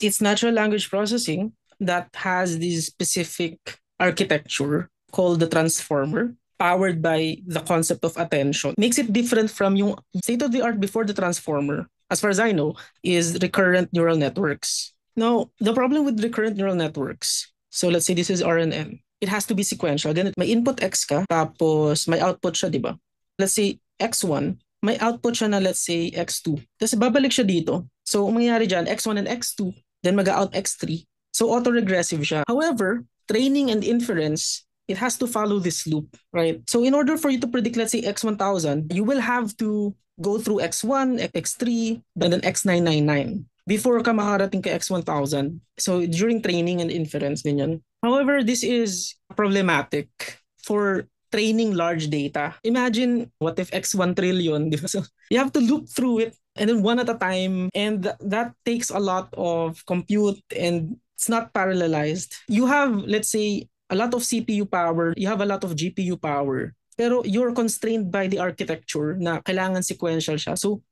It's natural language processing that has this specific architecture called the transformer, powered by the concept of attention. Makes it different from yung state of the art before the transformer, as far as I know, is recurrent neural networks. Now, the problem with recurrent neural networks, so let's say this is RNN, it has to be sequential. Then may input X ka, tapos may output siya, di ba? Let's say X1, may output siya na let's say X2. Tapos babalik siya dito. So, ang mangyayari dyan, X1 and X2, then mag-out X3. So, autoregressive siya. However, training and inference, it has to follow this loop, right? So, in order for you to predict, let's say, X1000, you will have to go through X1, X3, and then X999 before ka makarating kay X1000. So, during training and inference, ganyan. However, this is problematic for training large data. Imagine what if X1 trillion, di ba? So you have to loop through it and then one at a time. And that takes a lot of compute and it's not parallelized. You have, let's say, a lot of CPU power, you have a lot of GPU power, pero you're constrained by the architecture na kailangan sequential siya. So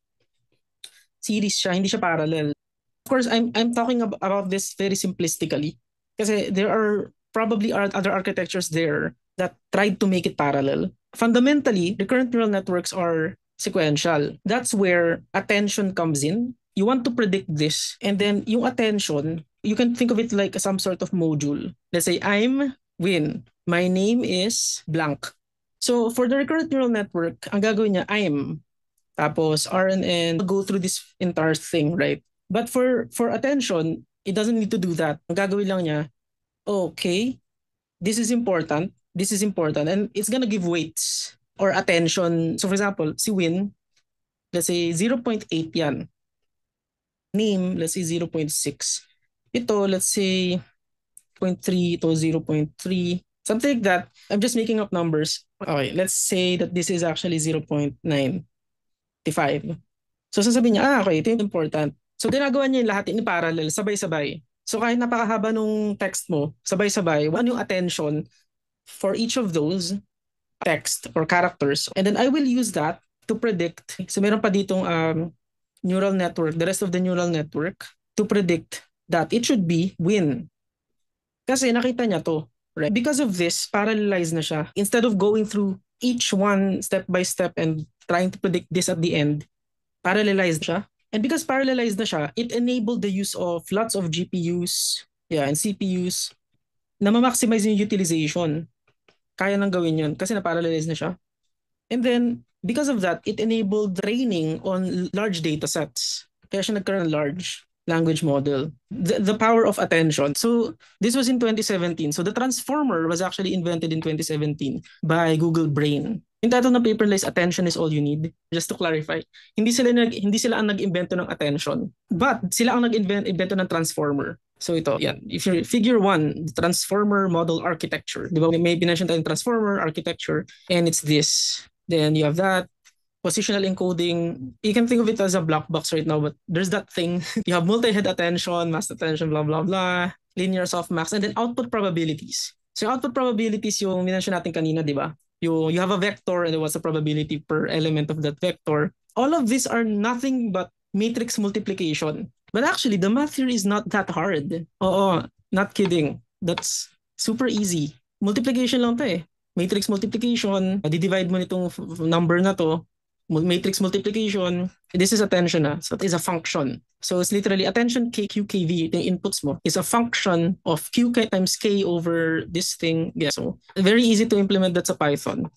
series siya, hindi siya parallel. Of course, I'm talking about this very simplistically kasi there are probably other architectures there that tried to make it parallel. Fundamentally, recurrent neural networks are sequential. That's where attention comes in. You want to predict this, and then yung attention, you can think of it like some sort of module. Let's say, I'm Win. My name is blank. So for the recurrent neural network, ang gagawin niya, I'm, tapos RNN, go through this entire thing, right? But for attention, it doesn't need to do that. Ang gagawin lang niya, okay, this is important, and it's gonna give weights or attention. So for example, si Win, let's say 0.8 yan. Name, let's say 0.6. Ito, let's say 0.3, ito 0.3. Something like that. I'm just making up numbers. Okay, let's say that this is actually 0.95. So sasabihin niya, okay, ito yung important. So ginagawa niya yung lahat in parallel, sabay-sabay. So kahit napakahaba nung text mo, sabay-sabay, ano yung attention for each of those text or characters. And then I will use that to predict. So meron pa ditong neural network, the rest of the neural network, to predict that it should be Win. Kasi nakita niya to. Right? Because of this, parallelized na siya. Instead of going through each one step by step and trying to predict this at the end, parallelized siya. And because parallelized na siya, it enabled the use of lots of GPUs and CPUs na ma-maximize yung utilization. Kaya nang gawin yun kasi na-parallelize na siya. And then, because of that, it enabled training on large data sets. Kaya siya nagkaroon ng large language model. The power of attention. So, this was in 2017. So, the transformer was actually invented in 2017 by Google Brain. Yung title ng paper is Attention is All You Need. Just to clarify, hindi sila ang nag-invento ng attention, but sila ang nag-invento ng transformer. So ito, yan. If you figure 1, transformer model architecture. Di ba? May pinansin tayong transformer architecture and it's this. Then you have that. Positional encoding, you can think of it as a black box right now, but there's that thing. You have multi-head attention, mass attention, blah, blah, blah, linear softmax, and then output probabilities. So output probabilities yung minention natin kanina, di ba? You have a vector and what's the probability per element of that vector. All of these are nothing but matrix multiplication. But actually, the math here is not that hard. Oo, not kidding. That's super easy. Multiplication lang to eh. Matrix multiplication, di-divide mo nitong number na to, matrix multiplication, this is attention so it is a function. So it's literally attention k, q, kv, the inputs mo is a function of q times k over this thing. Yeah, so very easy to implement that sa Python.